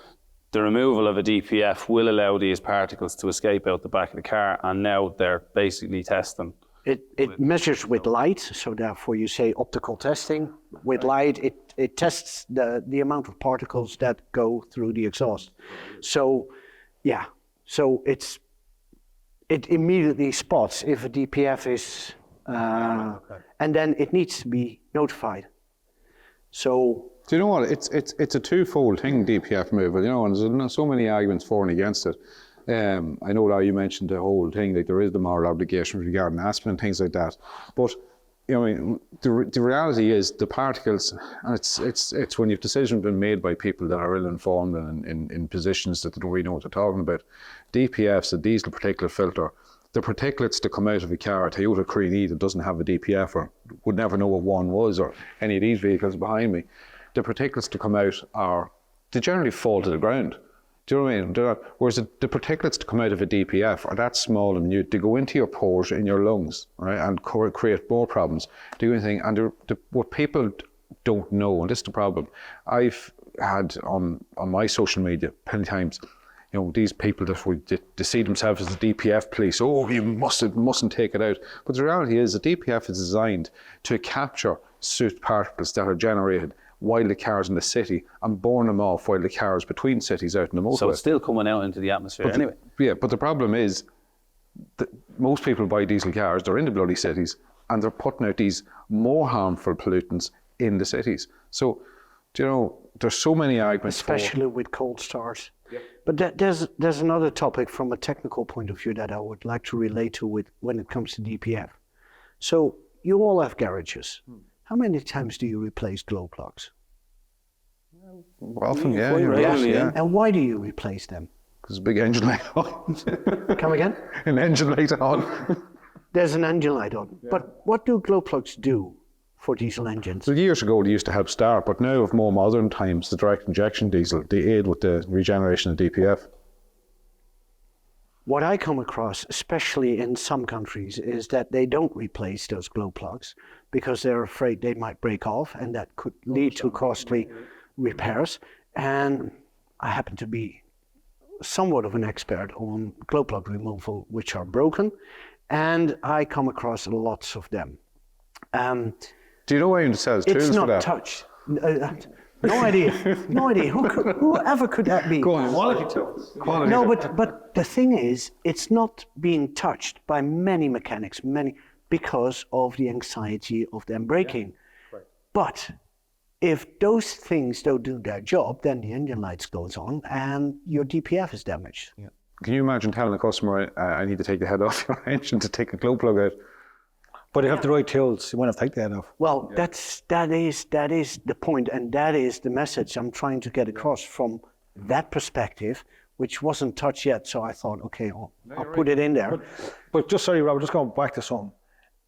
the removal of a DPF will allow these particles to escape out the back of the car, and now they're basically testing. It measures with light, so therefore you say optical testing. With light, it tests the amount of particles that go through the exhaust. So, yeah, so it immediately spots if a DPF is, and then it needs to be notified. So, do you know what? It's a twofold thing, DPF removal. You know, and there's so many arguments for and against it. I know that you mentioned the whole thing, like there is the moral obligation regarding Aspen and things like that. But you know, I mean, the reality is the particles, and it's when you've decisions been made by people that are ill-informed and in positions that they don't really know what they're talking about. DPFs, the diesel particulate filter, the particulates that come out of a car, a Toyota Creed that doesn't have a DPF or would never know what one was, or any of these vehicles behind me, the particulates that come out they generally fall to the ground. Do you know what I mean? Whereas the particulates to come out of a DPF are that small and minute, they go into your pores in your lungs, right, and create more problems. Do anything, and what people don't know, and this is the problem. I've had on my social media plenty times, you know, these people that they see themselves as the DPF police. Oh, you mustn't take it out. But the reality is, the DPF is designed to capture soot particles that are generated while the car's in the city and burn them off while the car's between cities out in the motorway. So it's still coming out into the atmosphere anyway. But the problem is that most people buy diesel cars, they're in the bloody cities, and they're putting out these more harmful pollutants in the cities. So, do you know, there's so many arguments especially with cold starts. Yep. But there's another topic from a technical point of view that I would like to relate to when it comes to DPF. So you all have garages. How many times do you replace glow plugs? Well, often, yeah. And why do you replace them? Because a big engine light on. Come again? An engine light on. There's an engine light on. Yeah. But what do glow plugs do for diesel engines? So years ago they used to help start, but now of more modern times, the direct injection diesel, they aid with the regeneration of DPF. What I come across, especially in some countries, is that they don't replace those glow plugs because they're afraid they might break off, and that could lead to costly repairs. And I happen to be somewhat of an expert on glow plug removal, which are broken, and I come across lots of them. Do you know why it says tools it's for that? It's not touch. No idea. No idea. Whoever could that be? Go on. Quality tools. Quality No, tools. but the thing is, it's not being touched by many mechanics, because of the anxiety of them braking. Yeah. Right. But if those things don't do their job, then the engine lights goes on and your DPF is damaged. Yeah. Can you imagine telling a customer, I need to take the head off your engine to take a glow plug out? But if you have the right tools, you won't have to take the head off. Well, that is the point, and that is the message I'm trying to get across from that perspective, which wasn't touched yet. So I thought, okay, I'll put it in there. But just sorry, Robert, just going back to something.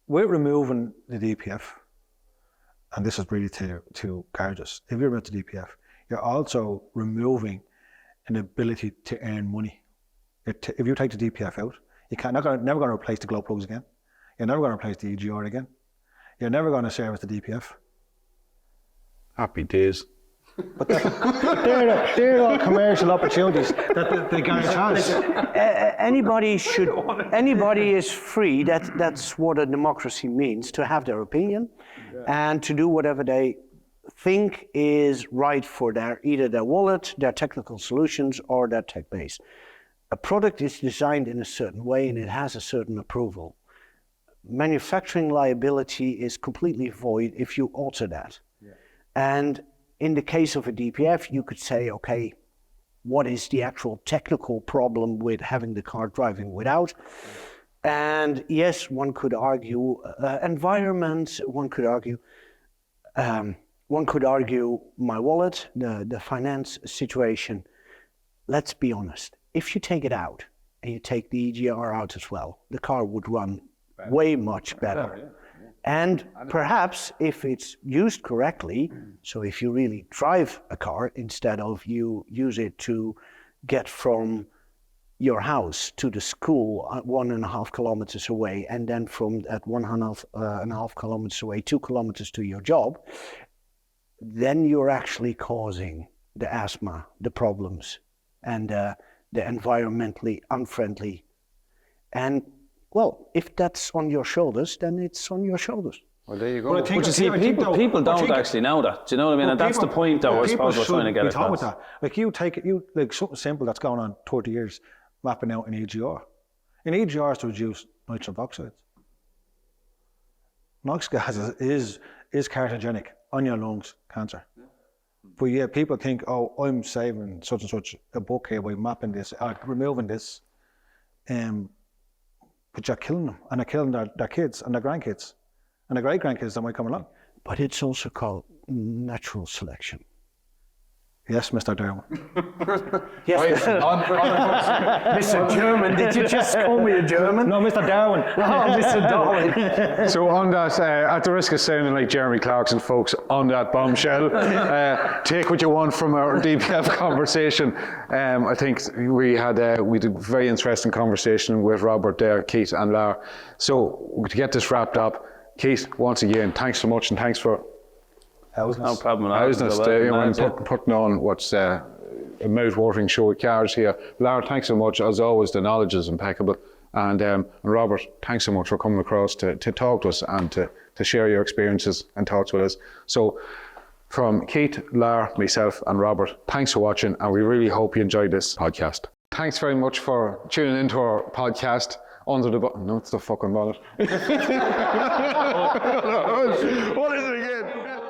We're removing the DPF, and this is really to garages. If you remove the DPF, you're also removing an ability to earn money. If you take the DPF out, never going to replace the glow plugs again. You're never going to replace the EGR again. You're never going to service the DPF. Happy days. But they're all commercial opportunities that the garage has. Anybody is free. That's what a democracy means, to have their opinion and to do whatever they think is right for either their wallet, their technical solutions, or their tech base. A product is designed in a certain way and it has a certain approval. Manufacturing liability is completely void if you alter that. Yeah. And in the case of a DPF, you could say, okay, what is the actual technical problem with having the car driving without? And yes, one could argue environment, one could argue my wallet, the finance situation. Let's be honest, if you take it out and you take the EGR out as well, the car would run way much better. Yeah. And perhaps if it's used correctly, so if you really drive a car instead of you use it to get from your house to the school 1.5 kilometers away, and then from that 1.5 kilometers away, 2 kilometers to your job, then you're actually causing the asthma, the problems, and the environmentally unfriendly. And well, if that's on your shoulders, then it's on your shoulders. Well, there you go. But you see, people don't actually know that. Do you know what I mean? And that's the point that I suppose we're trying to get across. That. Like like something simple that's going on 30 years, mapping out an EGR. An EGR is to reduce nitrogen oxides. NOx gas is carcinogenic on your lungs, cancer. But yeah, people think, oh, I'm saving such and such a buck here by mapping this, removing this. But you're killing them, and they're killing their kids and their grandkids and their great-grandkids that might come along. But it's also called natural selection. Yes, Mr. Darwin. Yes, Mr. German. Did you just call me a German? No, Mr. Darwin. Oh, Mr. Darwin. So on that, at the risk of sounding like Jeremy Clarkson, folks, on that bombshell, take what you want from our DPF conversation. I think we did a very interesting conversation with Robert there, Keith and Larr. So to get this wrapped up, Keith, once again, thanks so much, and thanks for no problem at all. Putting on what's a mouth-watering show of cars here. Larr, thanks so much. As always, the knowledge is impeccable. And Robert, thanks so much for coming across to talk to us and to share your experiences and thoughts with us. So from Keith, Larr, myself and Robert, thanks for watching, and we really hope you enjoyed this podcast. Thanks very much for tuning into our podcast. Under the button. No, it's the fucking bonnet. What is it again?